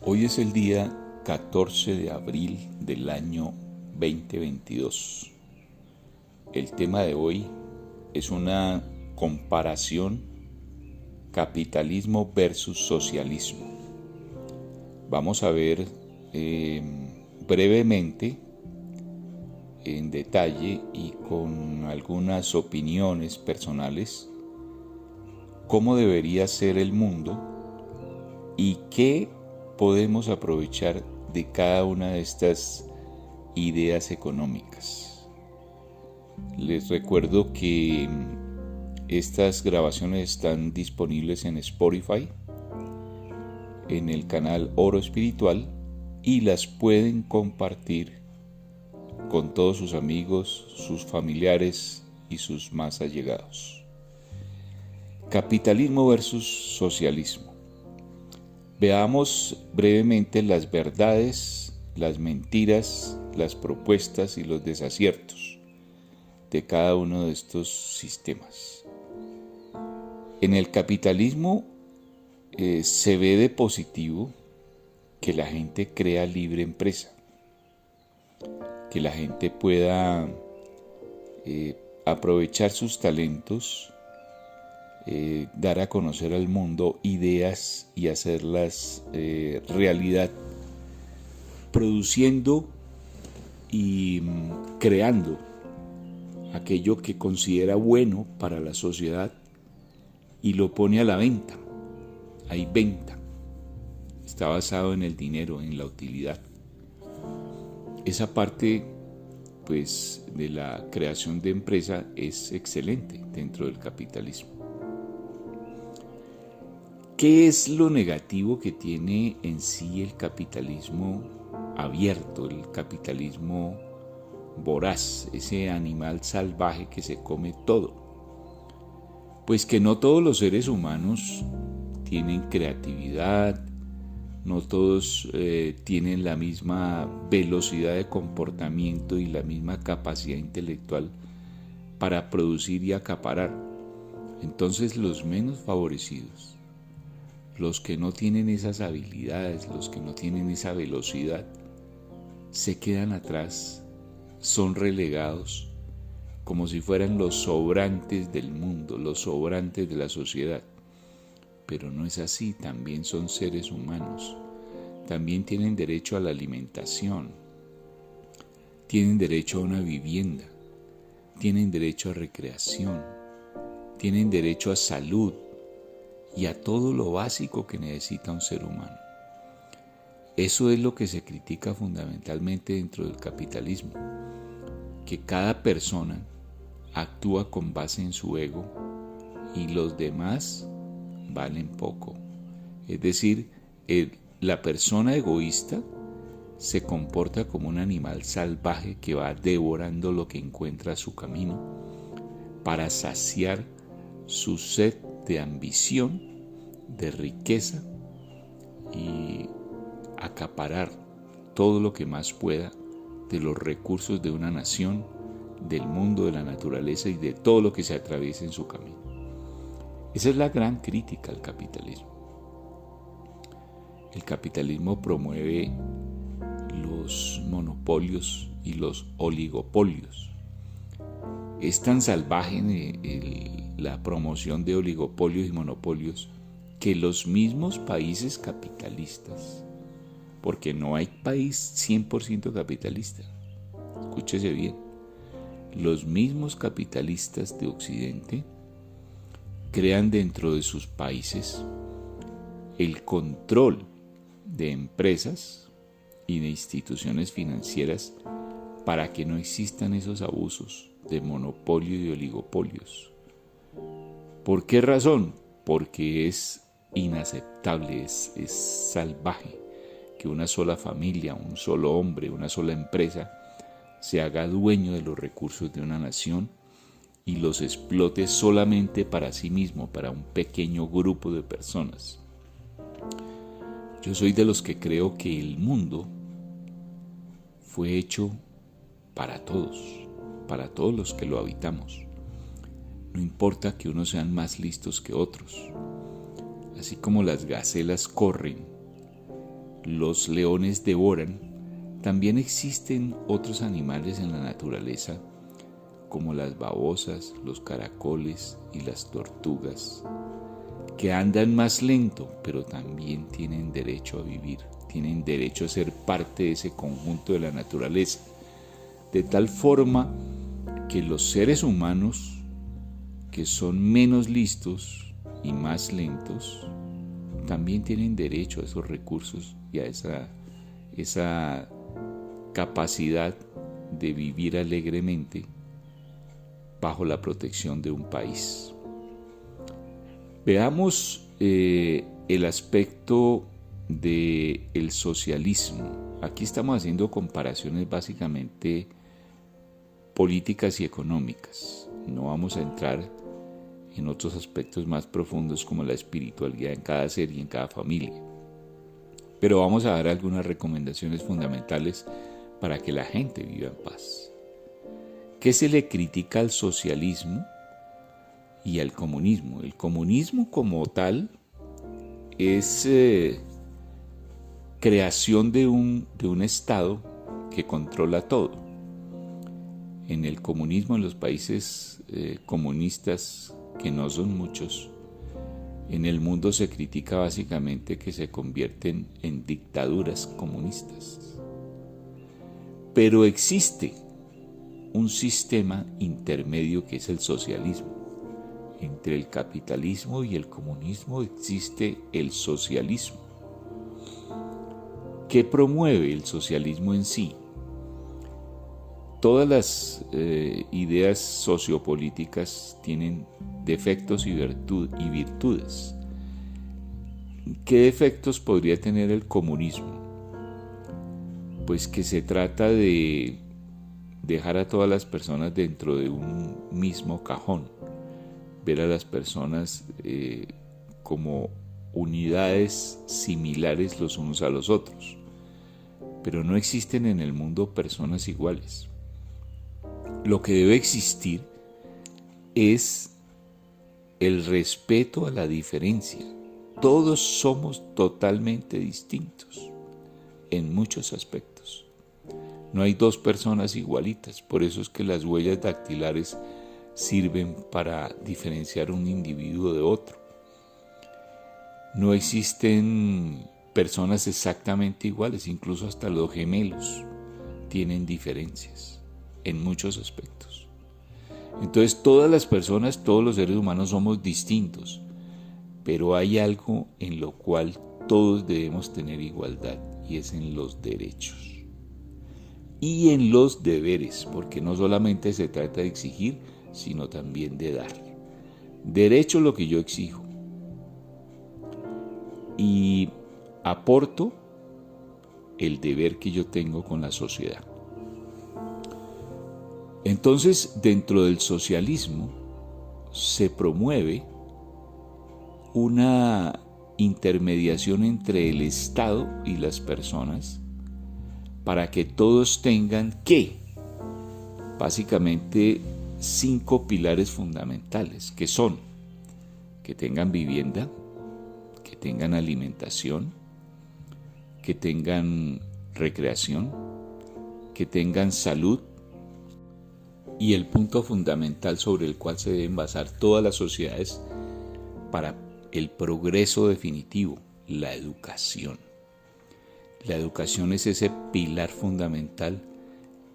Hoy es el día 14 de abril del año 2022. El tema de hoy es una comparación capitalismo versus socialismo. Vamos a ver brevemente, en detalle y con algunas opiniones personales, cómo debería ser el mundo y qué podemos aprovechar de cada una de estas ideas económicas. Les recuerdo que estas grabaciones están disponibles en Spotify, en el canal Oro Espiritual, y las pueden compartir con todos sus amigos, sus familiares y sus más allegados. Capitalismo versus socialismo. Veamos brevemente las verdades, las mentiras, las propuestas y los desaciertos de cada uno de estos sistemas. En el capitalismo se ve de positivo que la gente crea libre empresa, que la gente pueda aprovechar sus talentos, dar a conocer al mundo ideas y hacerlas realidad, produciendo y creando aquello que considera bueno para la sociedad y lo pone a la venta. Hay venta, está basado en el dinero, en la utilidad. Esa parte, pues, de la creación de empresa es excelente dentro del capitalismo. ¿Qué es lo negativo que tiene en sí el capitalismo abierto, el capitalismo voraz, ese animal salvaje que se come todo? Pues que no todos los seres humanos tienen creatividad, no todos tienen la misma velocidad de comportamiento y la misma capacidad intelectual para producir y acaparar. Entonces los menos favorecidos, los que no tienen esas habilidades, los que no tienen esa velocidad, se quedan atrás, son relegados como si fueran los sobrantes del mundo, los sobrantes de la sociedad. Pero no es así, también son seres humanos, también tienen derecho a la alimentación, tienen derecho a una vivienda, tienen derecho a recreación, tienen derecho a salud y a todo lo básico que necesita un ser humano. Eso es lo que se critica fundamentalmente dentro del capitalismo, que cada persona actúa con base en su ego y los demás valen poco. Es decir, la persona egoísta se comporta como un animal salvaje que va devorando lo que encuentra a su camino para saciar su sed de ambición, de riqueza y acaparar todo lo que más pueda de los recursos de una nación, del mundo, de la naturaleza y de todo lo que se atraviesa en su camino. Esa es la gran crítica al capitalismo. El capitalismo promueve los monopolios y los oligopolios. Es tan salvaje la promoción de oligopolios y monopolios que los mismos países capitalistas, porque no hay país 100% capitalista, escúchese bien, los mismos capitalistas de Occidente crean dentro de sus países el control de empresas y de instituciones financieras para que no existan esos abusos de monopolio y de oligopolios. ¿Por qué razón? Porque es inaceptable, es salvaje que una sola familia, un solo hombre, una sola empresa se haga dueño de los recursos de una nación y los explote solamente para sí mismo, para un pequeño grupo de personas. Yo soy de los que creo que el mundo fue hecho para todos los que lo habitamos. No importa que unos sean más listos que otros. Así como las gacelas corren, los leones devoran, también existen otros animales en la naturaleza, como las babosas, los caracoles y las tortugas, que andan más lento, pero también tienen derecho a vivir, tienen derecho a ser parte de ese conjunto de la naturaleza, de tal forma que los seres humanos, que son menos listos y más lentos, también tienen derecho a esos recursos y a esa capacidad de vivir alegremente bajo la protección de un país. Veamos el aspecto del socialismo. Aquí estamos haciendo comparaciones básicamente políticas y económicas. No vamos a entrar en otros aspectos más profundos como la espiritualidad en cada ser y en cada familia. Pero vamos a dar algunas recomendaciones fundamentales para que la gente viva en paz. ¿Qué se le critica al socialismo y al comunismo? El comunismo como tal es creación de un Estado que controla todo. En el comunismo, en los países comunistas, que no son muchos, en el mundo se critica básicamente que se convierten en dictaduras comunistas. Pero existe un sistema intermedio que es el socialismo. Entre el capitalismo y el comunismo existe el socialismo. ¿Qué promueve el socialismo en sí? Todas las ideas sociopolíticas tienen defectos y virtudes. ¿Qué defectos podría tener el comunismo? Pues que se trata de dejar a todas las personas dentro de un mismo cajón, ver a las personas como unidades similares los unos a los otros. Pero no existen en el mundo personas iguales. Lo que debe existir es el respeto a la diferencia. Todos somos totalmente distintos en muchos aspectos. No hay dos personas igualitas, por eso es que las huellas dactilares sirven para diferenciar un individuo de otro. No existen personas exactamente iguales, incluso hasta los gemelos tienen diferencias en muchos aspectos. Entonces todas las personas, todos los seres humanos somos distintos, pero hay algo en lo cual todos debemos tener igualdad, y es en los derechos y en los deberes, porque no solamente se trata de exigir, sino también de dar. Derecho, lo que yo exijo, y aporto el deber que yo tengo con la sociedad. Entonces, dentro del socialismo se promueve una intermediación entre el Estado y las personas para que todos tengan básicamente 5 pilares fundamentales, que son que tengan vivienda, que tengan alimentación, que tengan recreación, que tengan salud, y el punto fundamental sobre el cual se deben basar todas las sociedades para el progreso definitivo, la educación. La educación es ese pilar fundamental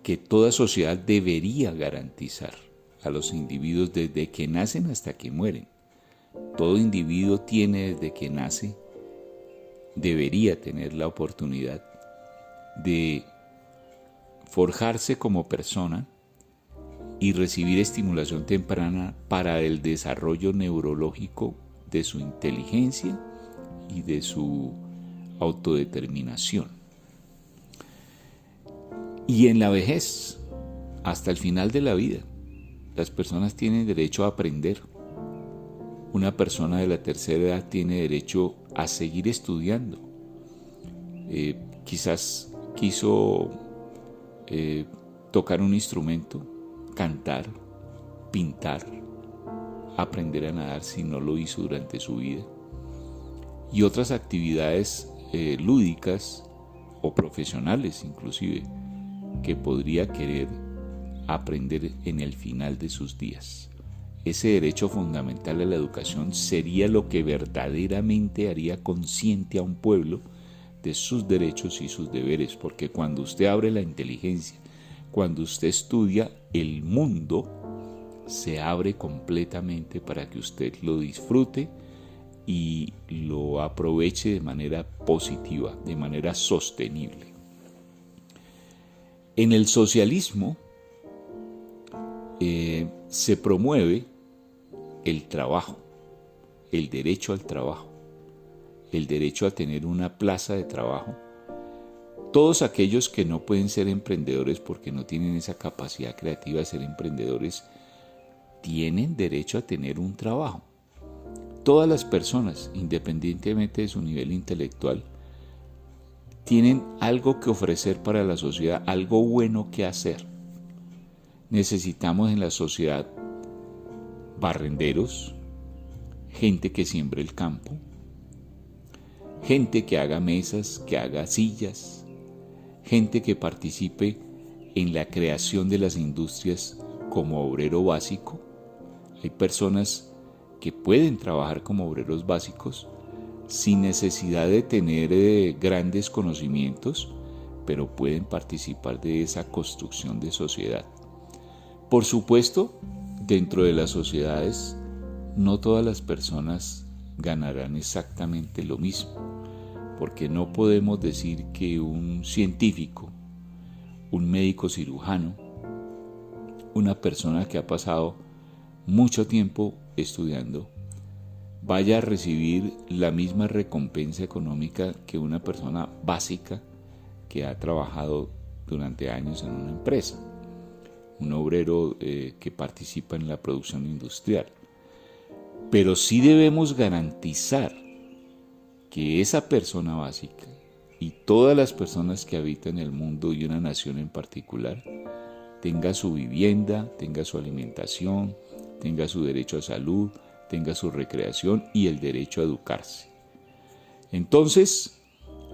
que toda sociedad debería garantizar a los individuos desde que nacen hasta que mueren. Todo individuo tiene desde que nace, debería tener la oportunidad de forjarse como persona y recibir estimulación temprana para el desarrollo neurológico de su inteligencia y de su autodeterminación. Y en la vejez, hasta el final de la vida, las personas tienen derecho a aprender. Una persona de la tercera edad tiene derecho a seguir estudiando. Quizás quiso tocar un instrumento, cantar, pintar, aprender a nadar si no lo hizo durante su vida, y otras actividades lúdicas o profesionales inclusive, que podría querer aprender en el final de sus días. Ese derecho fundamental a la educación sería lo que verdaderamente haría consciente a un pueblo de sus derechos y sus deberes, porque cuando usted abre la inteligencia, cuando usted estudia, el mundo se abre completamente para que usted lo disfrute y lo aproveche de manera positiva, de manera sostenible. En el socialismo se promueve el trabajo, el derecho al trabajo, el derecho a tener una plaza de trabajo. Todos aquellos que no pueden ser emprendedores porque no tienen esa capacidad creativa de ser emprendedores, tienen derecho a tener un trabajo. Todas las personas, independientemente de su nivel intelectual, tienen algo que ofrecer para la sociedad, algo bueno que hacer. Necesitamos en la sociedad barrenderos, gente que siembre el campo, gente que haga mesas, que haga sillas, gente que participe en la creación de las industrias como obrero básico. Hay personas que pueden trabajar como obreros básicos sin necesidad de tener grandes conocimientos, pero pueden participar de esa construcción de sociedad. Por supuesto, dentro de las sociedades, no todas las personas ganarán exactamente lo mismo, porque no podemos decir que un científico, un médico cirujano, una persona que ha pasado mucho tiempo estudiando, vaya a recibir la misma recompensa económica que una persona básica que ha trabajado durante años en una empresa, un obrero que participa en la producción industrial. Pero sí debemos garantizar que esa persona básica y todas las personas que habitan el mundo y una nación en particular tenga su vivienda, tenga su alimentación, tenga su derecho a salud, tenga su recreación y el derecho a educarse. Entonces,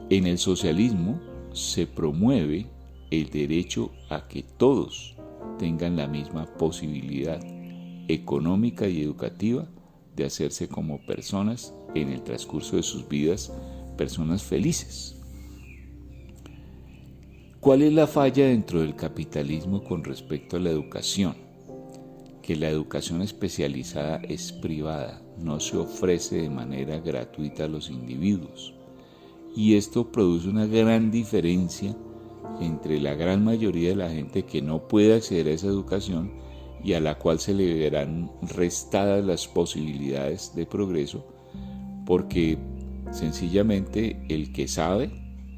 en el socialismo se promueve el derecho a que todos tengan la misma posibilidad económica y educativa de hacerse como personas en el transcurso de sus vidas, personas felices. ¿Cuál es la falla dentro del capitalismo con respecto a la educación? Que la educación especializada es privada, no se ofrece de manera gratuita a los individuos. Y esto produce una gran diferencia entre la gran mayoría de la gente que no puede acceder a esa educación y a la cual se le verán restadas las posibilidades de progreso, porque sencillamente el que sabe,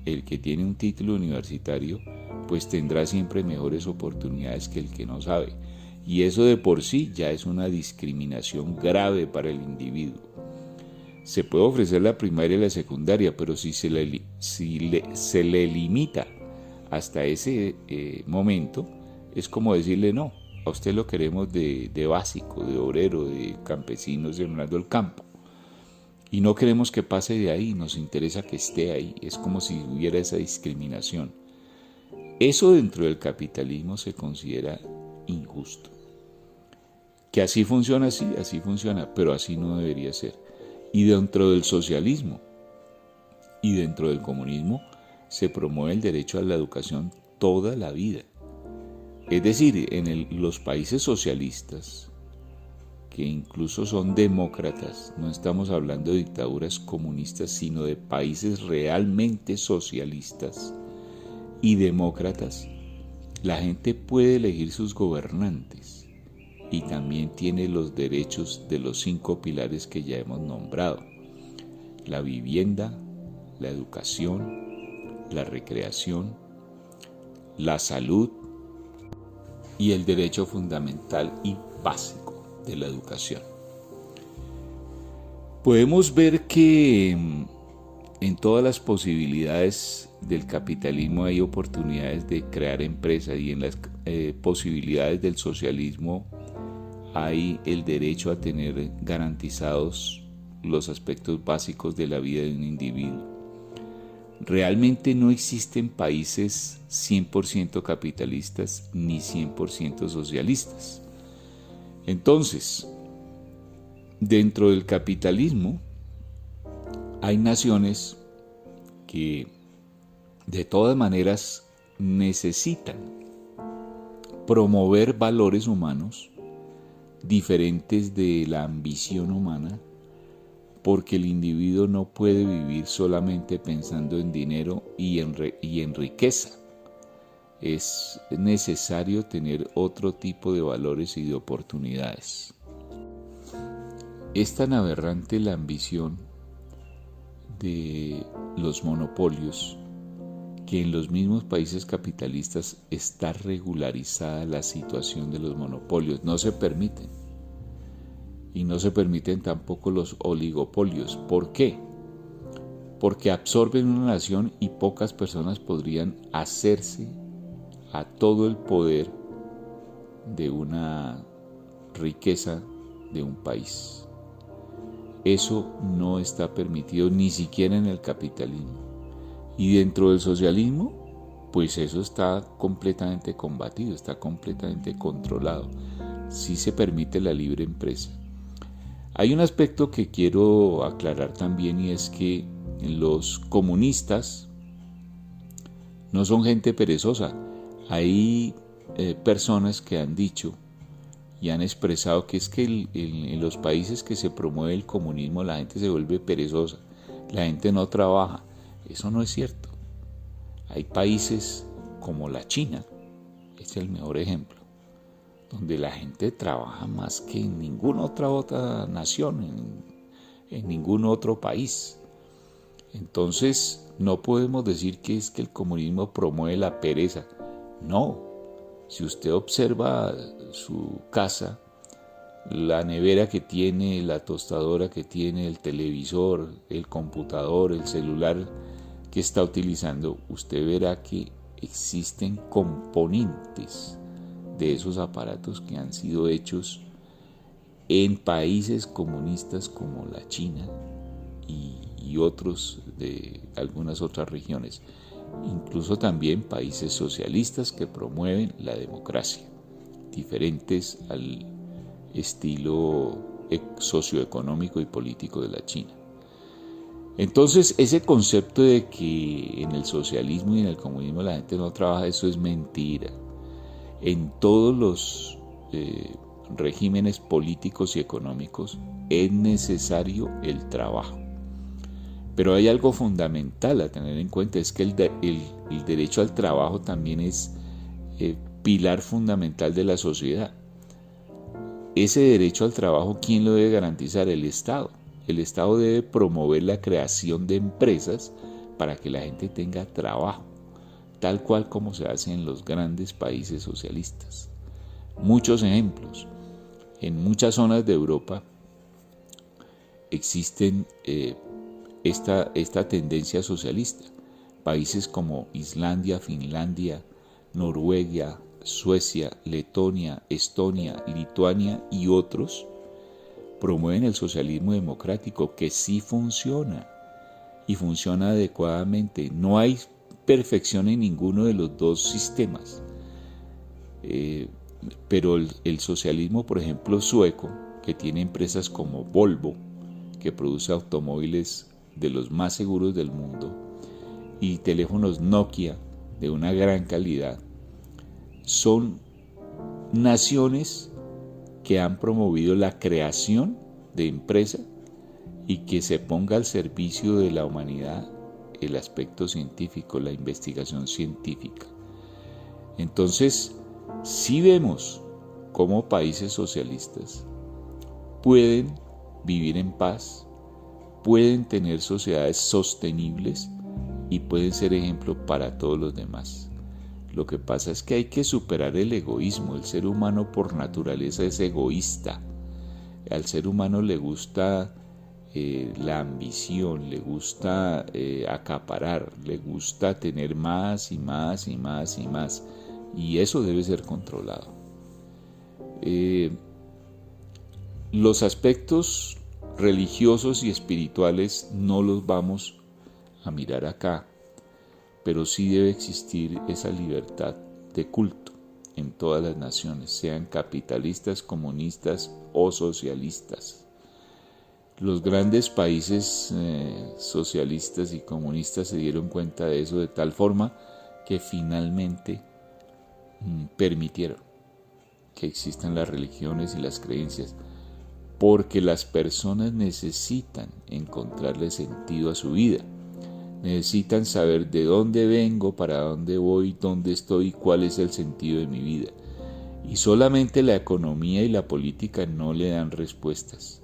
el que tiene un título universitario, pues tendrá siempre mejores oportunidades que el que no sabe. Y eso de por sí ya es una discriminación grave para el individuo. Se puede ofrecer la primaria y la secundaria, pero si se le limita hasta ese momento, es como decirle no, a usted lo queremos de básico, de obrero, de campesino sembrando el campo. Y no queremos que pase de ahí, nos interesa que esté ahí. Es como si hubiera esa discriminación. Eso dentro del capitalismo se considera injusto. Que así funciona, sí, así funciona, pero así no debería ser. Y dentro del socialismo y dentro del comunismo se promueve el derecho a la educación toda la vida. Es decir, en los países socialistas, que incluso son demócratas, no estamos hablando de dictaduras comunistas, sino de países realmente socialistas y demócratas, la gente puede elegir sus gobernantes y también tiene los derechos de los 5 pilares que ya hemos nombrado: la vivienda, la educación, la recreación, la salud y el derecho fundamental y básico de la educación. Podemos ver que en todas las posibilidades del capitalismo hay oportunidades de crear empresas, y en las posibilidades del socialismo hay el derecho a tener garantizados los aspectos básicos de la vida de un individuo. Realmente no existen países 100% capitalistas ni 100% socialistas. Entonces, dentro del capitalismo hay naciones que de todas maneras necesitan promover valores humanos diferentes de la ambición humana, porque el individuo no puede vivir solamente pensando en dinero y en riqueza. Es necesario tener otro tipo de valores y de oportunidades. Es tan aberrante la ambición de los monopolios que en los mismos países capitalistas está regularizada la situación de los monopolios. No se permiten. Y no se permiten tampoco los oligopolios. ¿Por qué? Porque absorben una nación y pocas personas podrían hacerse a todo el poder de una riqueza de un país. Eso no está permitido ni siquiera en el capitalismo. Y dentro del socialismo, pues eso está completamente combatido, está completamente controlado. Sí se permite la libre empresa. Hay un aspecto que quiero aclarar también, y es que los comunistas no son gente perezosa. Hay personas que han dicho y han expresado que es que en los países que se promueve el comunismo la gente se vuelve perezosa, la gente no trabaja. Eso no es cierto. Hay países como la China, es el mejor ejemplo, donde la gente trabaja más que en ninguna otra nación, en ningún otro país. Entonces, no podemos decir que es que el comunismo promueve la pereza. No. Si usted observa su casa, la nevera que tiene, la tostadora que tiene, el televisor, el computador, el celular que está utilizando, usted verá que existen componentes de esos aparatos que han sido hechos en países comunistas como la China y otros de algunas otras regiones, incluso también países socialistas que promueven la democracia, diferentes al estilo socioeconómico y político de la China. Entonces, ese concepto de que en el socialismo y en el comunismo la gente no trabaja, eso es mentira. En todos los regímenes políticos y económicos es necesario el trabajo. Pero hay algo fundamental a tener en cuenta, es que el derecho al trabajo también es pilar fundamental de la sociedad. Ese derecho al trabajo, ¿quién lo debe garantizar? El Estado. El Estado debe promover la creación de empresas para que la gente tenga trabajo, tal cual como se hace en los grandes países socialistas. Muchos ejemplos. En muchas zonas de Europa existen esta tendencia socialista. Países como Islandia, Finlandia, Noruega, Suecia, Letonia, Estonia, Lituania y otros promueven el socialismo democrático, que sí funciona y funciona adecuadamente. No hay perfección en ninguno de los dos sistemas, pero el socialismo, por ejemplo, sueco, que tiene empresas como Volvo, que produce automóviles de los más seguros del mundo, y teléfonos Nokia de una gran calidad, son naciones que han promovido la creación de empresas y que se ponga al servicio de la humanidad el aspecto científico, la investigación científica. Entonces, si vemos cómo países socialistas pueden vivir en paz, pueden tener sociedades sostenibles y pueden ser ejemplo para todos los demás. Lo que pasa es que hay que superar el egoísmo. El ser humano por naturaleza es egoísta. Al ser humano le gusta la ambición, le gusta acaparar, le gusta tener más y más y más y más. Y eso debe ser controlado. Los aspectos religiosos y espirituales no los vamos a mirar acá, pero sí debe existir esa libertad de culto en todas las naciones, sean capitalistas, comunistas o socialistas. Los grandes países socialistas y comunistas se dieron cuenta de eso de tal forma que finalmente permitieron que existan las religiones y las creencias, porque las personas necesitan encontrarle sentido a su vida, necesitan saber de dónde vengo, para dónde voy, dónde estoy, cuál es el sentido de mi vida. Y solamente la economía y la política no le dan respuestas.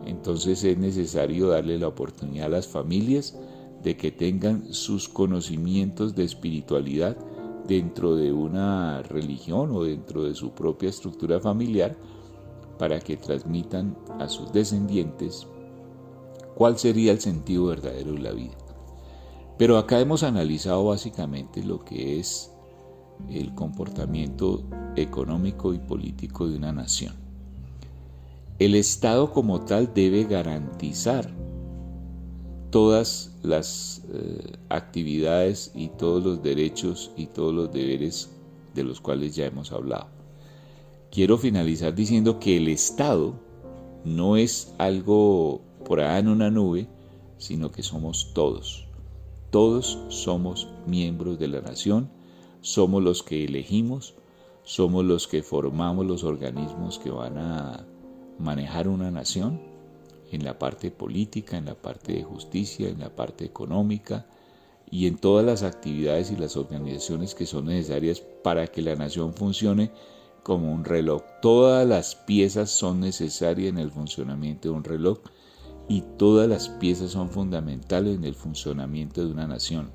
Entonces es necesario darle la oportunidad a las familias de que tengan sus conocimientos de espiritualidad dentro de una religión o dentro de su propia estructura familiar, para que transmitan a sus descendientes cuál sería el sentido verdadero de la vida. Pero acá hemos analizado básicamente lo que es el comportamiento económico y político de una nación. El Estado como tal debe garantizar todas las actividades y todos los derechos y todos los deberes de los cuales ya hemos hablado. Quiero finalizar diciendo que el Estado no es algo por allá en una nube, sino que somos todos. Todos somos miembros de la nación, somos los que elegimos, somos los que formamos los organismos que van a manejar una nación en la parte política, en la parte de justicia, en la parte económica y en todas las actividades y las organizaciones que son necesarias para que la nación funcione como un reloj. Todas las piezas son necesarias en el funcionamiento de un reloj y todas las piezas son fundamentales en el funcionamiento de una nación.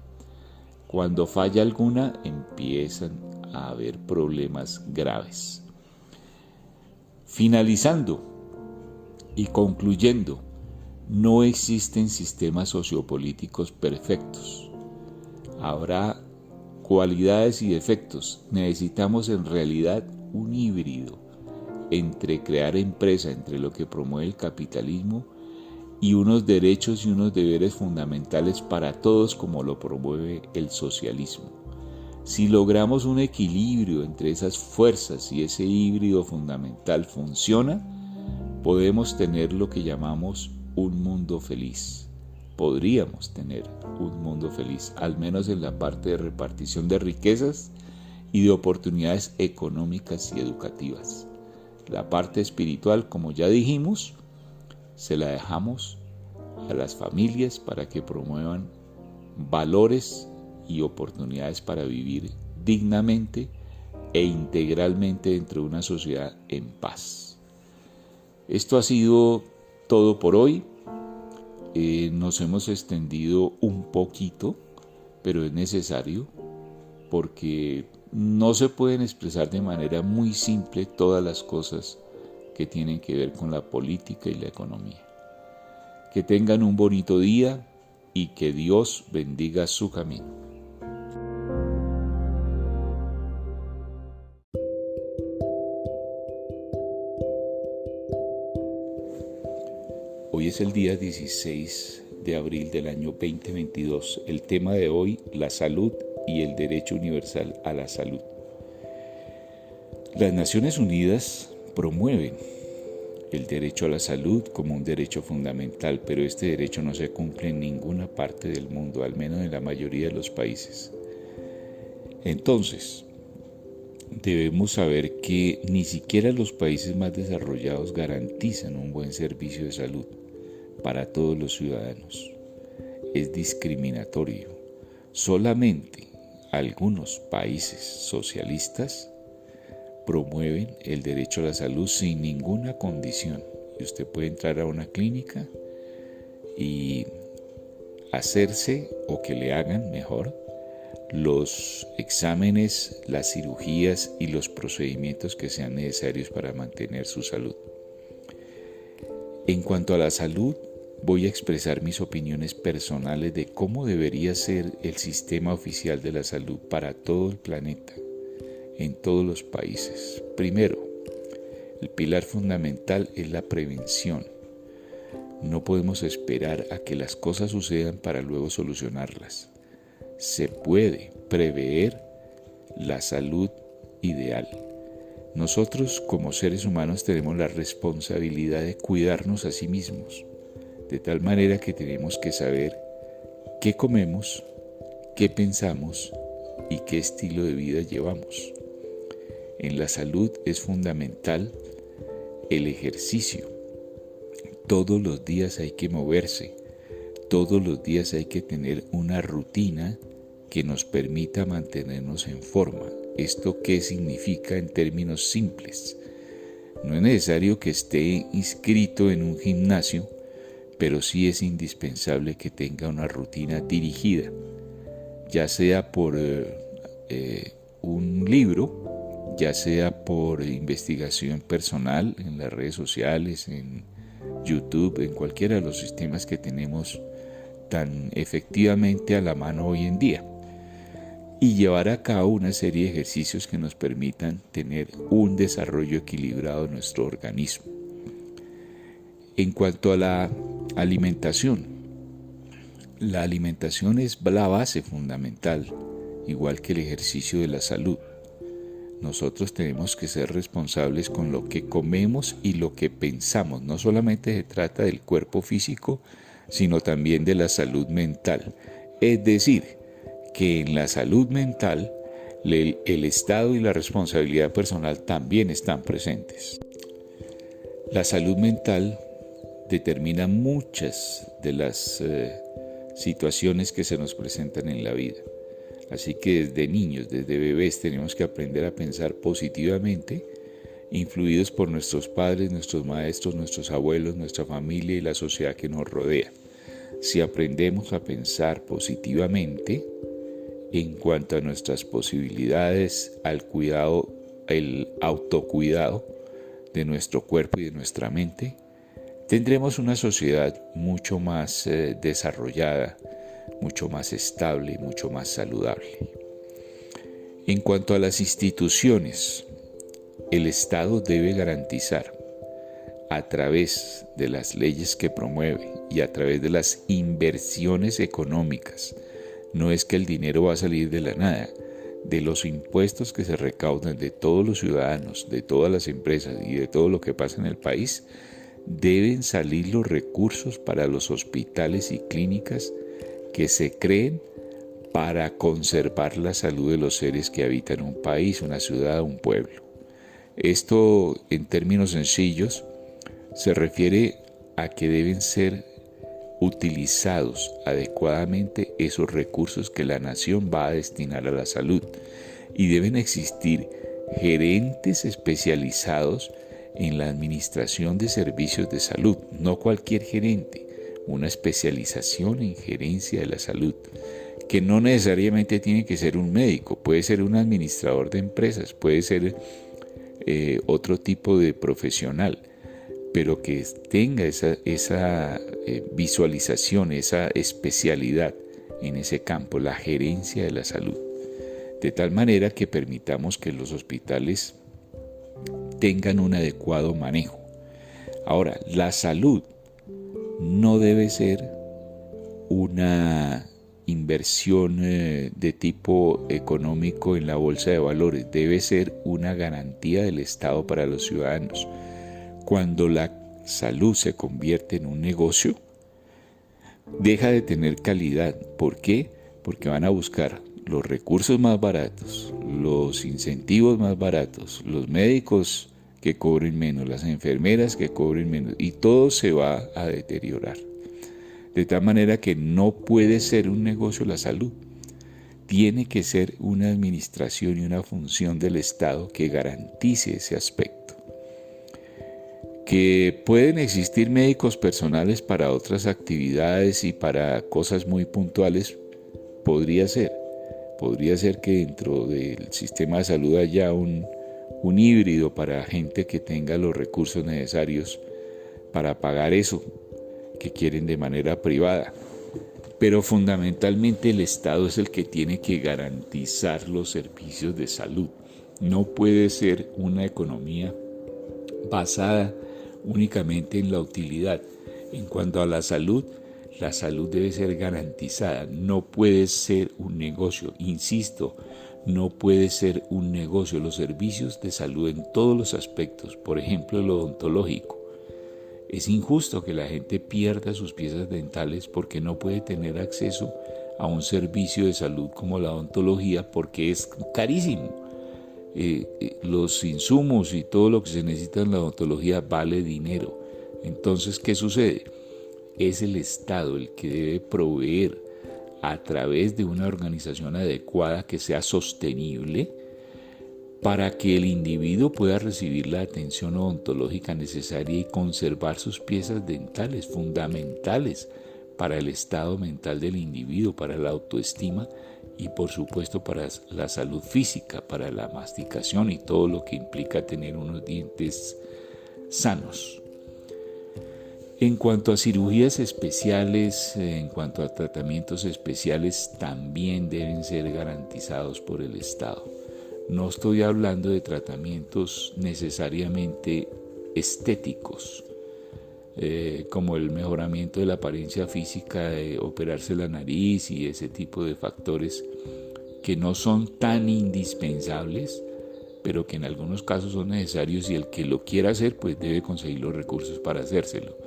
Cuando falla alguna, empiezan a haber problemas graves. Finalizando y concluyendo, no existen sistemas sociopolíticos perfectos. Habrá cualidades y defectos. Necesitamos en realidad un híbrido entre crear empresa, entre lo que promueve el capitalismo y unos derechos y unos deberes fundamentales para todos como lo promueve el socialismo. Si logramos un equilibrio entre esas fuerzas y ese híbrido fundamental funciona, podemos tener lo que llamamos un mundo feliz. Podríamos tener un mundo feliz, al menos en la parte de repartición de riquezas y de oportunidades económicas y educativas. La parte espiritual, como ya dijimos, se la dejamos a las familias para que promuevan valores y oportunidades para vivir dignamente e integralmente dentro de una sociedad en paz. Esto ha sido todo por hoy. Nos hemos extendido un poquito, pero es necesario porque no se pueden expresar de manera muy simple todas las cosas que tienen que ver con la política y la economía. Que tengan un bonito día y que Dios bendiga su camino. Hoy es el día 16 de abril del año 2022. El tema de hoy, la salud y el derecho universal a la salud. Las Naciones Unidas promueven el derecho a la salud como un derecho fundamental, pero este derecho no se cumple en ninguna parte del mundo, al menos en la mayoría de los países. Entonces, debemos saber que ni siquiera los países más desarrollados garantizan un buen servicio de salud para todos los ciudadanos. Es discriminatorio. Solamente algunos países socialistas promueven el derecho a la salud sin ninguna condición. Y usted puede entrar a una clínica y hacerse, o que le hagan mejor, los exámenes, las cirugías y los procedimientos que sean necesarios para mantener su salud. En cuanto a la salud, voy a expresar mis opiniones personales de cómo debería ser el sistema oficial de la salud para todo el planeta, en todos los países. Primero, el pilar fundamental es la prevención. No podemos esperar a que las cosas sucedan para luego solucionarlas. se puede prever la salud ideal. Nosotros como seres humanos tenemos la responsabilidad de cuidarnos a sí mismos, de tal manera que tenemos que saber qué comemos, qué pensamos y qué estilo de vida llevamos. En la salud es fundamental el ejercicio. Todos los días hay que moverse, todos los días hay que tener una rutina que nos permita mantenernos en forma. ¿Esto qué significa en términos simples? No es necesario que esté inscrito en un gimnasio, pero sí es indispensable que tenga una rutina dirigida, ya sea por un libro, ya sea por investigación personal en las redes sociales, en YouTube, en cualquiera de los sistemas que tenemos tan efectivamente a la mano hoy en día, y llevar a cabo una serie de ejercicios que nos permitan tener un desarrollo equilibrado de nuestro organismo. En cuanto a la alimentación es la base fundamental, igual que el ejercicio de la salud. Nosotros tenemos que ser responsables con lo que comemos y lo que pensamos. No solamente se trata del cuerpo físico, sino también de la salud mental. Es decir, que en la salud mental el Estado y la responsabilidad personal también están presentes. La salud mental determina muchas de las situaciones que se nos presentan en la vida. Así que desde niños, desde bebés, tenemos que aprender a pensar positivamente, influidos por nuestros padres, nuestros maestros, nuestros abuelos, nuestra familia y la sociedad que nos rodea. Si aprendemos a pensar positivamente en cuanto a nuestras posibilidades, al cuidado, el autocuidado de nuestro cuerpo y de nuestra mente, tendremos una sociedad mucho más desarrollada, mucho más estable y mucho más saludable. En cuanto a las instituciones, el Estado debe garantizar a través de las leyes que promueve y a través de las inversiones económicas. No es que el dinero va a salir de la nada, de los impuestos que se recaudan de todos los ciudadanos, de todas las empresas y de todo lo que pasa en el país, deben salir los recursos para los hospitales y clínicas que se creen para conservar la salud de los seres que habitan un país, una ciudad, un pueblo. Esto, en términos sencillos, se refiere a que deben ser utilizados adecuadamente esos recursos que la nación va a destinar a la salud, y deben existir gerentes especializados en la administración de servicios de salud, no cualquier gerente, una especialización en gerencia de la salud, que no necesariamente tiene que ser un médico, puede ser un administrador de empresas, puede ser otro tipo de profesional, pero que tenga esa visualización, esa especialidad en ese campo, la gerencia de la salud, de tal manera que permitamos que los hospitales tengan un adecuado manejo. Ahora, la salud no debe ser una inversión de tipo económico en la bolsa de valores, debe ser una garantía del Estado para los ciudadanos. Cuando la salud se convierte en un negocio, deja de tener calidad. ¿Por qué? Porque van a buscar los recursos más baratos, los incentivos más baratos, los médicos que cobren menos, las enfermeras que cobren menos, y todo se va a deteriorar. De tal manera que no puede ser un negocio la salud. Tiene que ser una administración y una función del Estado que garantice ese aspecto. Que pueden existir médicos personales para otras actividades y para cosas muy puntuales, podría ser. Podría ser que dentro del sistema de salud haya un híbrido para gente que tenga los recursos necesarios para pagar eso que quieren de manera privada. Pero fundamentalmente el Estado es el que tiene que garantizar los servicios de salud. No puede ser una economía basada únicamente en la utilidad. En cuanto a la salud, La salud debe ser garantizada, no puede ser un negocio, insisto, no puede ser un negocio. Los servicios de salud en todos los aspectos, por ejemplo el odontológico, es injusto que la gente pierda sus piezas dentales porque no puede tener acceso a un servicio de salud como la odontología porque es carísimo. Los insumos y todo lo que se necesita en la odontología vale dinero. Entonces, ¿qué sucede? Es el Estado el que debe proveer a través de una organización adecuada que sea sostenible para que el individuo pueda recibir la atención odontológica necesaria y conservar sus piezas dentales fundamentales para el estado mental del individuo, para la autoestima y por supuesto para la salud física, para la masticación y todo lo que implica tener unos dientes sanos. En cuanto a cirugías especiales, en cuanto a tratamientos especiales, también deben ser garantizados por el Estado. No estoy hablando de tratamientos necesariamente estéticos, como el mejoramiento de la apariencia física, de operarse la nariz y ese tipo de factores que no son tan indispensables, pero que en algunos casos son necesarios y el que lo quiera hacer pues debe conseguir los recursos para hacérselo.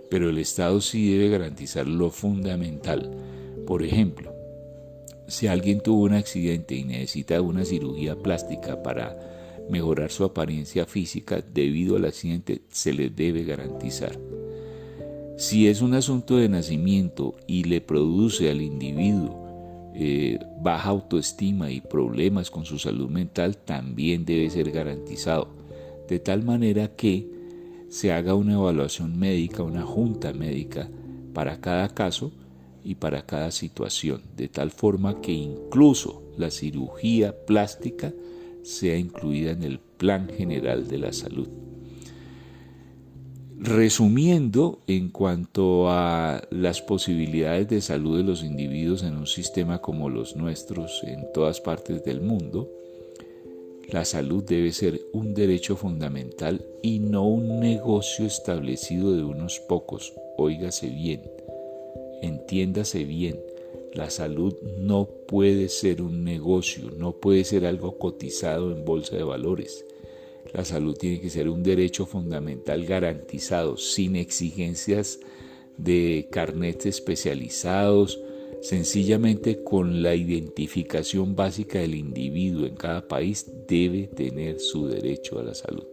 Pero el Estado sí debe garantizar lo fundamental. Por ejemplo, si alguien tuvo un accidente y necesita una cirugía plástica para mejorar su apariencia física debido al accidente, se le debe garantizar. Si es un asunto de nacimiento y le produce al individuo baja autoestima y problemas con su salud mental, también debe ser garantizado, de tal manera que se haga una evaluación médica, una junta médica para cada caso y para cada situación, de tal forma que incluso la cirugía plástica sea incluida en el Plan General de la Salud. Resumiendo, en cuanto a las posibilidades de salud de los individuos en un sistema como los nuestros en todas partes del mundo, la salud debe ser un derecho fundamental y no un negocio establecido de unos pocos. Óigase bien, entiéndase bien, la salud no puede ser un negocio, no puede ser algo cotizado en bolsa de valores. La salud tiene que ser un derecho fundamental garantizado, sin exigencias de carnets especializados, sencillamente con la identificación básica del individuo en cada país debe tener su derecho a la salud.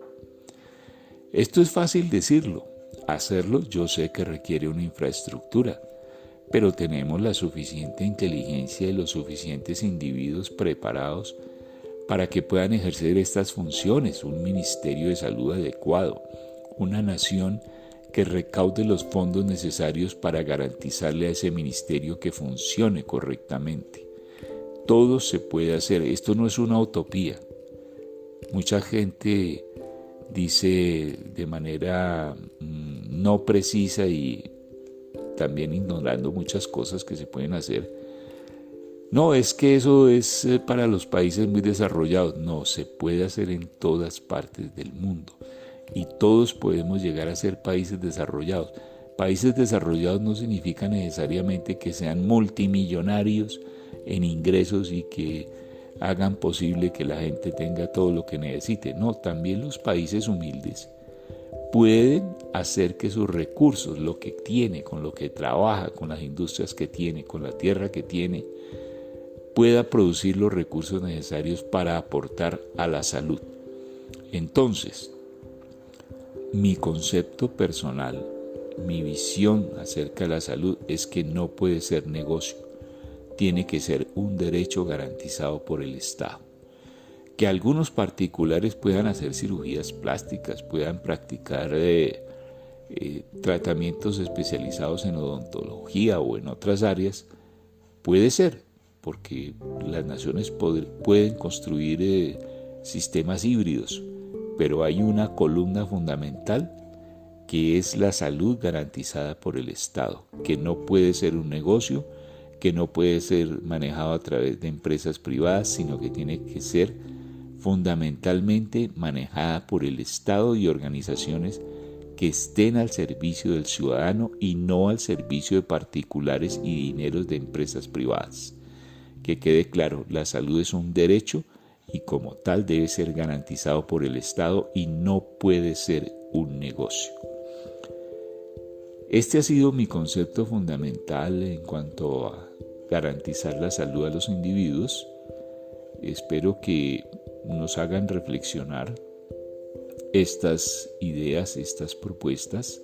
Esto es fácil decirlo, hacerlo yo sé que requiere una infraestructura, pero tenemos la suficiente inteligencia y los suficientes individuos preparados para que puedan ejercer estas funciones, un ministerio de salud adecuado, una nación que recaude los fondos necesarios para garantizarle a ese ministerio que funcione correctamente. Todo se puede hacer, esto no es una utopía. Mucha gente dice de manera no precisa y también ignorando muchas cosas que se pueden hacer. No, es que eso es para los países muy desarrollados. No, se puede hacer en todas partes del mundo. Y todos podemos llegar a ser países desarrollados. Países desarrollados no significa necesariamente que sean multimillonarios en ingresos y que hagan posible que la gente tenga todo lo que necesite. No, también los países humildes pueden hacer que sus recursos, lo que tiene, con lo que trabaja, con las industrias que tiene, con la tierra que tiene, pueda producir los recursos necesarios para aportar a la salud. Entonces, mi concepto personal, mi visión acerca de la salud es que no puede ser negocio, tiene que ser un derecho garantizado por el Estado. Que algunos particulares puedan hacer cirugías plásticas, puedan practicar tratamientos especializados en odontología o en otras áreas, puede ser, porque las naciones pueden construir sistemas híbridos, pero hay una columna fundamental que es la salud garantizada por el Estado, que no puede ser un negocio, que no puede ser manejado a través de empresas privadas, sino que tiene que ser fundamentalmente manejada por el Estado y organizaciones que estén al servicio del ciudadano y no al servicio de particulares y dineros de empresas privadas. Que quede claro, la salud es un derecho y como tal debe ser garantizado por el Estado y no puede ser un negocio. Este ha sido mi concepto fundamental en cuanto a garantizar la salud a los individuos. Espero que nos hagan reflexionar estas ideas, estas propuestas,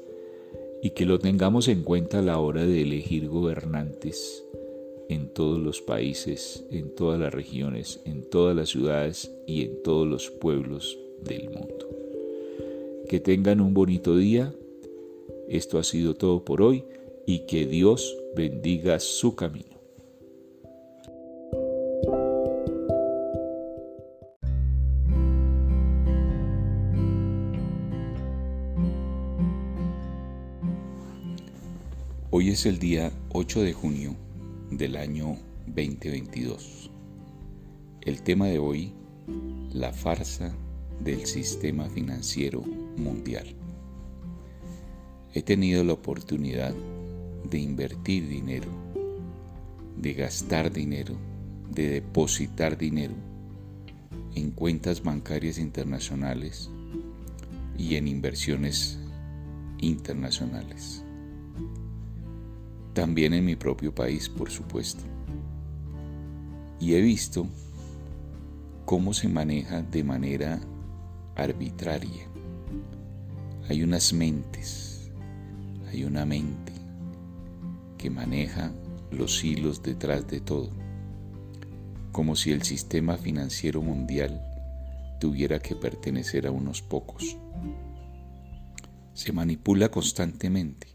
y que lo tengamos en cuenta a la hora de elegir gobernantes en todos los países, en todas las regiones, en todas las ciudades y en todos los pueblos del mundo. Que tengan un bonito día. Esto ha sido todo por hoy y que Dios bendiga su camino. Hoy es el día 8 de junio del año 2022. El tema de hoy, la farsa del sistema financiero mundial. He tenido la oportunidad de invertir dinero, de gastar dinero, de depositar dinero en cuentas bancarias internacionales y en inversiones internacionales. También en mi propio país, por supuesto. Y he visto cómo se maneja de manera arbitraria. Hay unas mentes, hay una mente que maneja los hilos detrás de todo, como si el sistema financiero mundial tuviera que pertenecer a unos pocos. Se manipula constantemente.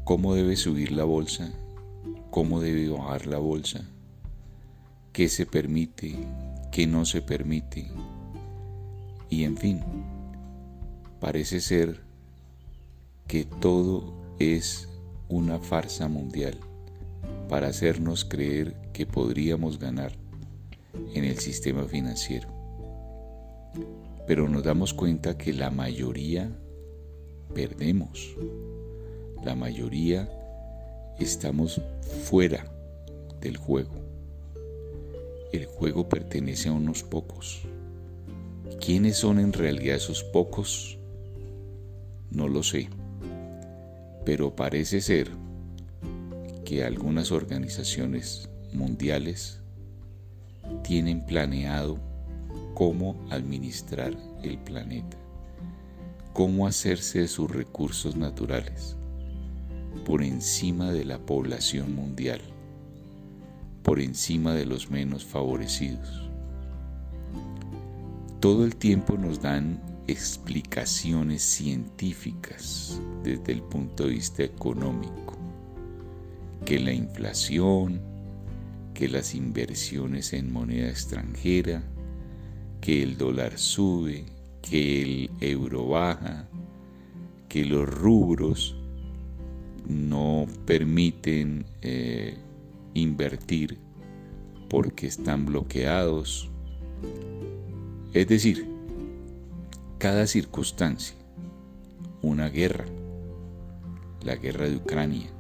¿Cómo debe subir la bolsa? ¿Cómo debe bajar la bolsa? ¿Qué se permite? ¿Qué no se permite? Y en fin, parece ser que todo es una farsa mundial para hacernos creer que podríamos ganar en el sistema financiero. Pero nos damos cuenta que la mayoría perdemos. La mayoría estamos fuera del juego. El juego pertenece a unos pocos. ¿Quiénes son en realidad esos pocos? No lo sé. Pero parece ser que algunas organizaciones mundiales tienen planeado cómo administrar el planeta, cómo hacerse de sus recursos naturales por encima de la población mundial, por encima de los menos favorecidos. Todo el tiempo nos dan explicaciones científicas desde el punto de vista económico, que la inflación, que las inversiones en moneda extranjera, que el dólar sube, que el euro baja, que los rubros no permiten invertir porque están bloqueados. Es decir, cada circunstancia, una guerra, la guerra de Ucrania,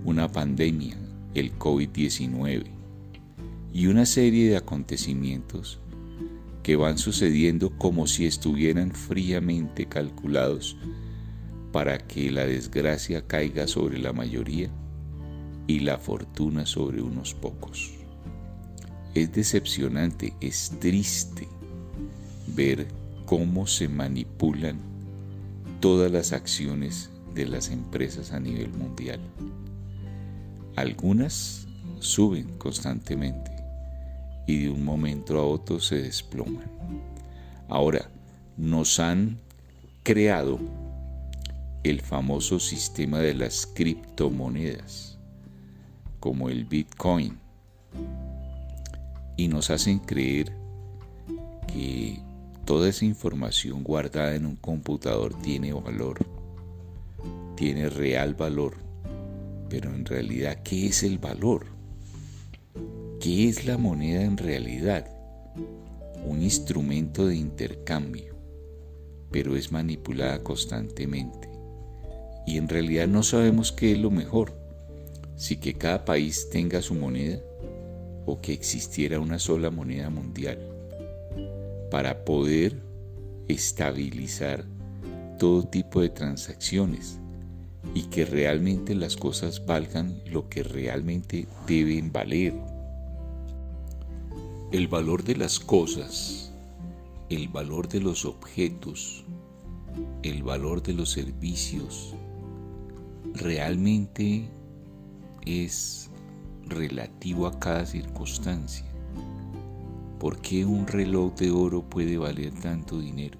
una pandemia, el COVID-19 y una serie de acontecimientos que van sucediendo como si estuvieran fríamente calculados para que la desgracia caiga sobre la mayoría y la fortuna sobre unos pocos. Es decepcionante, es triste ver cómo se manipulan todas las acciones de las empresas a nivel mundial. Algunas suben constantemente y de un momento a otro se desploman. Ahora, nos han creado el famoso sistema de las criptomonedas, como el Bitcoin, y nos hacen creer que toda esa información guardada en un computador tiene valor, tiene real valor. Pero en realidad, ¿qué es el valor? ¿Qué es la moneda en realidad? Un instrumento de intercambio pero es manipulada constantemente. Y en realidad no sabemos qué es lo mejor, si que cada país tenga su moneda o que existiera una sola moneda mundial para poder estabilizar todo tipo de transacciones y que realmente las cosas valgan lo que realmente deben valer. El valor de las cosas, el valor de los objetos, el valor de los servicios, realmente es relativo a cada circunstancia. ¿Por qué un reloj de oro puede valer tanto dinero?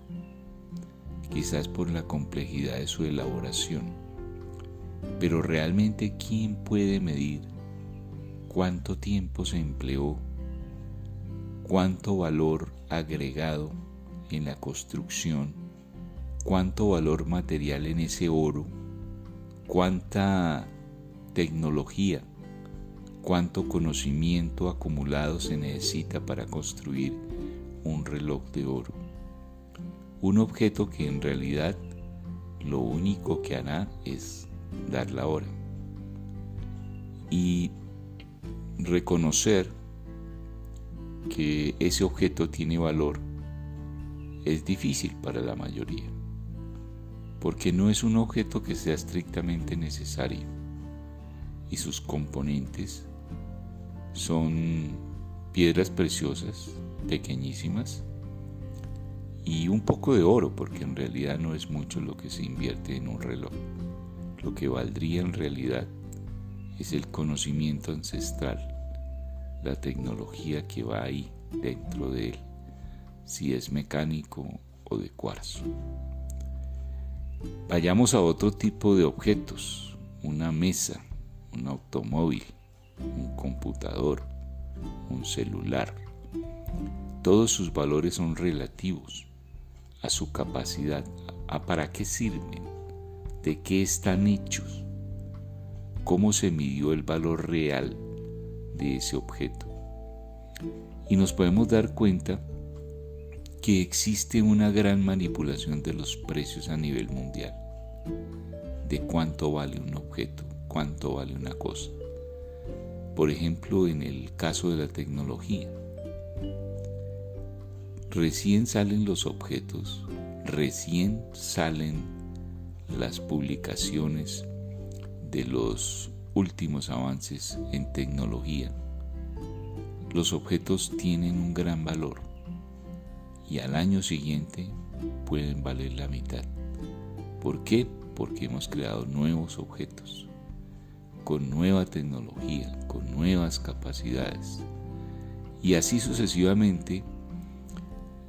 Quizás por la complejidad de su elaboración. Pero realmente, ¿quién puede medir cuánto tiempo se empleó, cuánto valor agregado en la construcción, cuánto valor material en ese oro, cuánta tecnología, cuánto conocimiento acumulado se necesita para construir un reloj de oro? Un objeto que en realidad lo único que hará es dar la hora. Y reconocer que ese objeto tiene valor es difícil para la mayoría, porque no es un objeto que sea estrictamente necesario y sus componentes son piedras preciosas, pequeñísimas, y un poco de oro, porque en realidad no es mucho lo que se invierte en un reloj. Lo que valdría en realidad es el conocimiento ancestral, la tecnología que va ahí dentro de él, si es mecánico o de cuarzo. Vayamos a otro tipo de objetos: una mesa, un automóvil, un computador, un celular. Todos sus valores son relativos a su capacidad, a para qué sirven, de qué están hechos, cómo se midió el valor real de ese objeto. Y nos podemos dar cuenta que existe una gran manipulación de los precios a nivel mundial, de cuánto vale un objeto, cuánto vale una cosa. Por ejemplo, en el caso de la tecnología, recién salen los objetos, recién salen las publicaciones de los últimos avances en tecnología. Los objetos tienen un gran valor y al año siguiente pueden valer la mitad. ¿Por qué? Porque hemos creado nuevos objetos, con nueva tecnología, con nuevas capacidades. Y así sucesivamente,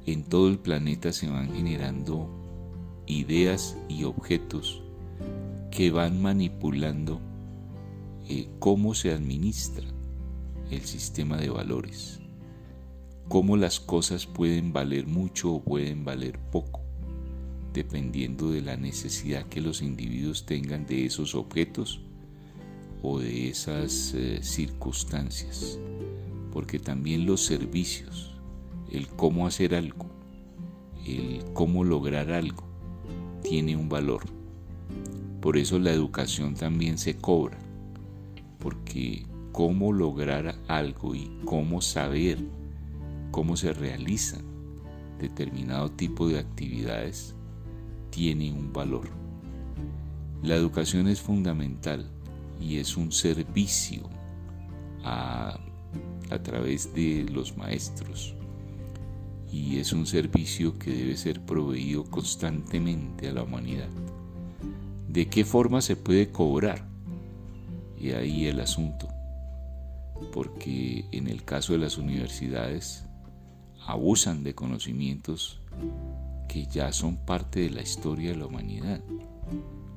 en todo el planeta se van generando ideas y objetos que van manipulando cómo se administra el sistema de valores, cómo las cosas pueden valer mucho o pueden valer poco, dependiendo de la necesidad que los individuos tengan de esos objetos o de esas circunstancias. Porque también los servicios, el cómo hacer algo, el cómo lograr algo, tiene un valor. Por eso la educación también se cobra, porque cómo lograr algo y cómo saber cómo se realizan determinado tipo de actividades tiene un valor. La educación es fundamental y es un servicio a través de los maestros, y es un servicio que debe ser proveído constantemente a la humanidad. ¿De qué forma se puede cobrar? Y ahí el asunto, porque en el caso de las universidades abusan de conocimientos que ya son parte de la historia de la humanidad.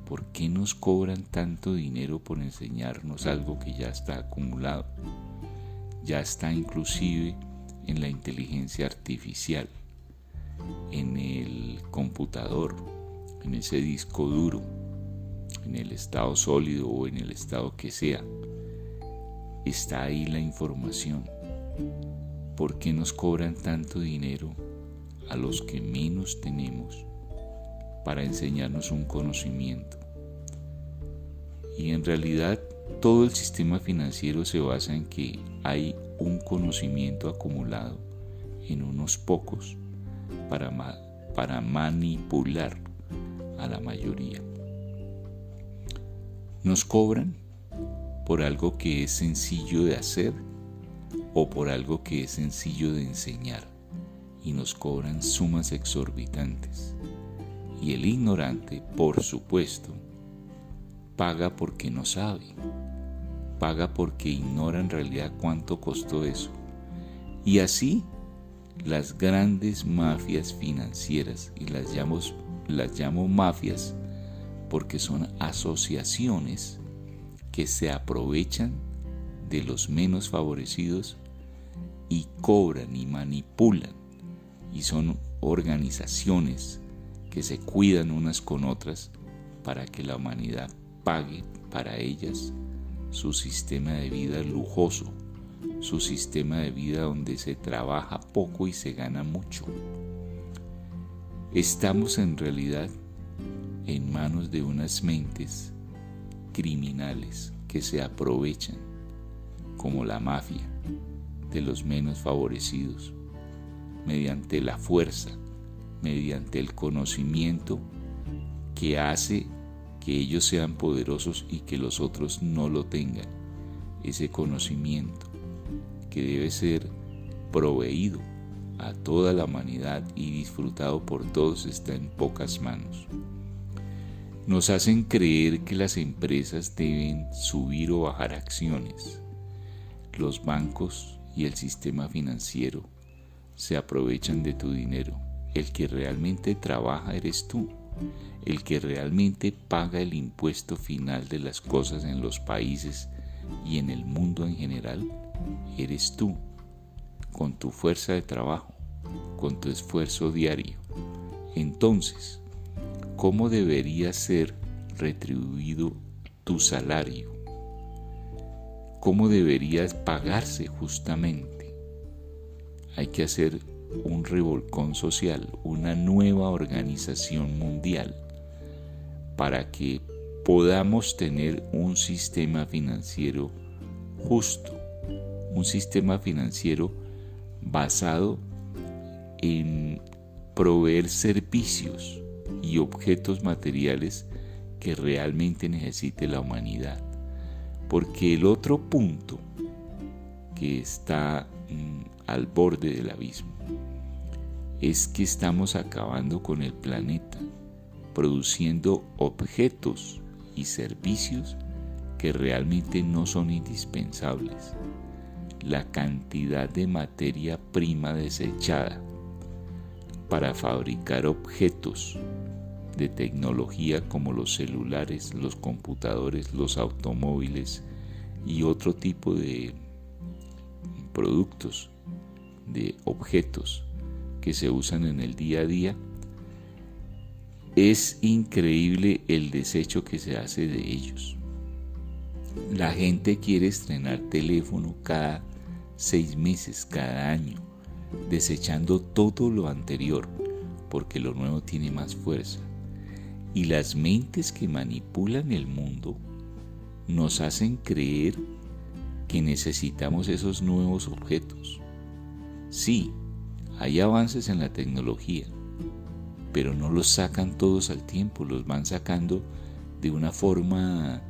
¿Por qué nos cobran tanto dinero por enseñarnos algo que ya está acumulado? Ya está inclusive en la inteligencia artificial, en el computador, en ese disco duro, en el estado sólido o en el estado que sea. Está ahí la información. ¿Por qué nos cobran tanto dinero a los que menos tenemos para enseñarnos un conocimiento. Y en realidad todo el sistema financiero se basa en que hay un conocimiento acumulado en unos pocos para manipular a la mayoría. Nos cobran por algo que es sencillo de hacer o por algo que es sencillo de enseñar, y nos cobran sumas exorbitantes. Y el ignorante, por supuesto, paga porque no sabe, paga porque ignora en realidad cuánto costó eso. Y así las grandes mafias financieras, y las llamo mafias porque son asociaciones que se aprovechan de los menos favorecidos y cobran y manipulan, y son organizaciones que se cuidan unas con otras para que la humanidad pague para ellas su sistema de vida lujoso, su sistema de vida donde se trabaja poco y se gana mucho. Estamos en realidad en manos de unas mentes criminales que se aprovechan, como la mafia, de los menos favorecidos, mediante la fuerza, mediante el conocimiento que hace que ellos sean poderosos y que los otros no lo tengan. Ese conocimiento que debe ser proveído a toda la humanidad y disfrutado por todos está en pocas manos. Nos hacen creer que las empresas deben subir o bajar acciones. Los bancos y el sistema financiero se aprovechan de tu dinero. El que realmente trabaja eres tú. El que realmente paga el impuesto final de las cosas en los países y en el mundo en general eres tú, con tu fuerza de trabajo, con tu esfuerzo diario. Entonces, ¿cómo debería ser retribuido tu salario? ¿Cómo debería pagarse justamente? Hay que hacer un revolcón social, una nueva organización mundial, para que podamos tener un sistema financiero justo, un sistema financiero basado en proveer servicios y objetos materiales que realmente necesite la humanidad. Porque el otro punto que está al borde del abismo es que estamos acabando con el planeta, produciendo objetos y servicios que realmente no son indispensables. La cantidad de materia prima desechada para fabricar objetos de tecnología como los celulares, los computadores, los automóviles y otro tipo de productos, de objetos que se usan en el día a día, es increíble el desecho que se hace de ellos. La gente quiere estrenar teléfono cada 6 meses, cada año, desechando todo lo anterior, porque lo nuevo tiene más fuerza. Y las mentes que manipulan el mundo nos hacen creer que necesitamos esos nuevos objetos. Sí, hay avances en la tecnología, pero no los sacan todos al tiempo, los van sacando de una forma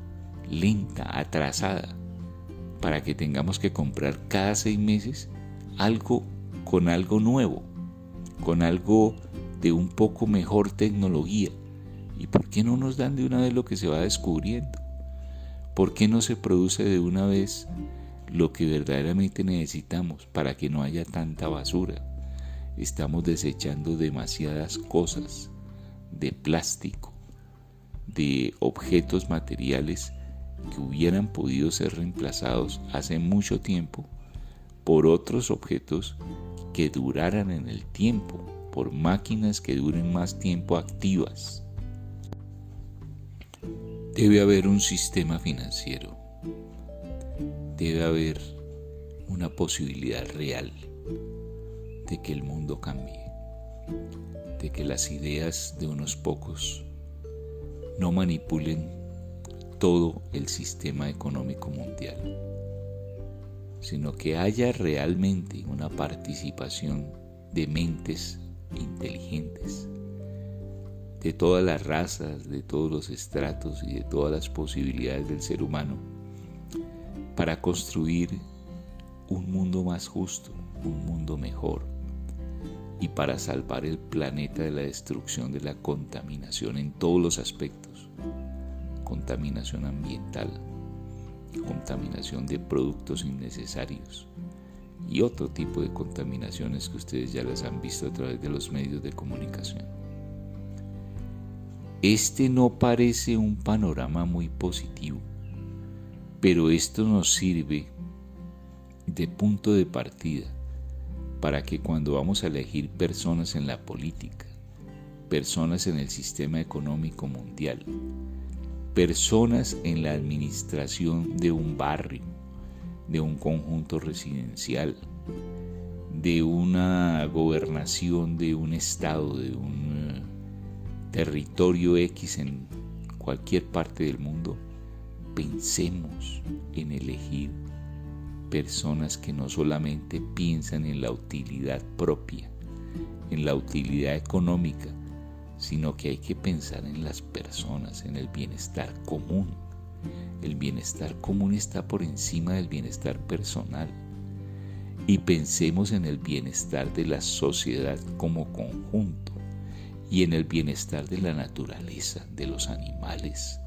lenta, atrasada, para que tengamos que comprar cada 6 meses algo con algo nuevo, con algo de un poco mejor tecnología. ¿Y por qué no nos dan de una vez lo que se va descubriendo? ¿Por qué no se produce de una vez lo que verdaderamente necesitamos para que no haya tanta basura? Estamos desechando demasiadas cosas de plástico, de objetos materiales que hubieran podido ser reemplazados hace mucho tiempo por otros objetos que duraran en el tiempo, por máquinas que duren más tiempo activas. Debe haber un sistema financiero, debe haber una posibilidad real de que el mundo cambie, de que las ideas de unos pocos no manipulen todo el sistema económico mundial, sino que haya realmente una participación de mentes inteligentes, de todas las razas, de todos los estratos y de todas las posibilidades del ser humano, para construir un mundo más justo, un mundo mejor, y para salvar el planeta de la destrucción de la contaminación en todos los aspectos: contaminación ambiental, contaminación de productos innecesarios y otro tipo de contaminaciones que ustedes ya las han visto a través de los medios de comunicación. Este no parece un panorama muy positivo, pero esto nos sirve de punto de partida para que cuando vamos a elegir personas en la política, personas en el sistema económico mundial, personas en la administración de un barrio, de un conjunto residencial, de una gobernación de un estado, de un territorio X en cualquier parte del mundo, pensemos en elegir personas que no solamente piensan en la utilidad propia, en la utilidad económica, sino que hay que pensar en las personas, en el bienestar común. El bienestar común está por encima del bienestar personal. Y pensemos en el bienestar de la sociedad como conjunto y en el bienestar de la naturaleza, de los animales,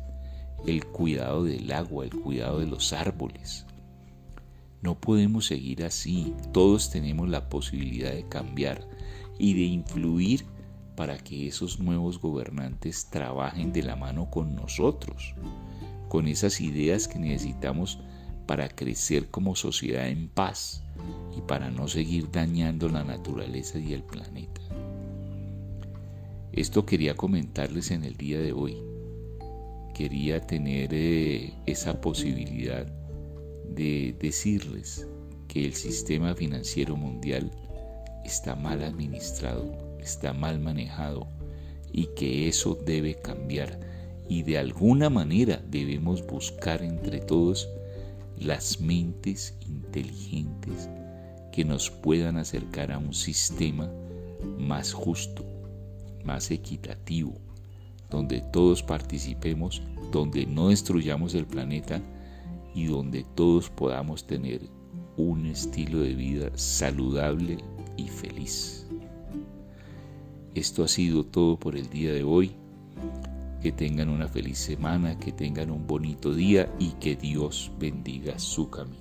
el cuidado del agua, el cuidado de los árboles. No podemos seguir así. Todos tenemos la posibilidad de cambiar y de influir para que esos nuevos gobernantes trabajen de la mano con nosotros, con esas ideas que necesitamos para crecer como sociedad en paz y para no seguir dañando la naturaleza y el planeta. Esto quería comentarles en el día de hoy. Quería tener esa posibilidad de decirles que el sistema financiero mundial está mal administrado, está mal manejado y que eso debe cambiar, y de alguna manera debemos buscar entre todos las mentes inteligentes que nos puedan acercar a un sistema más justo, más equitativo, donde todos participemos, donde no destruyamos el planeta y donde todos podamos tener un estilo de vida saludable y feliz. Esto ha sido todo por el día de hoy. Que tengan una feliz semana, que tengan un bonito día y que Dios bendiga su camino.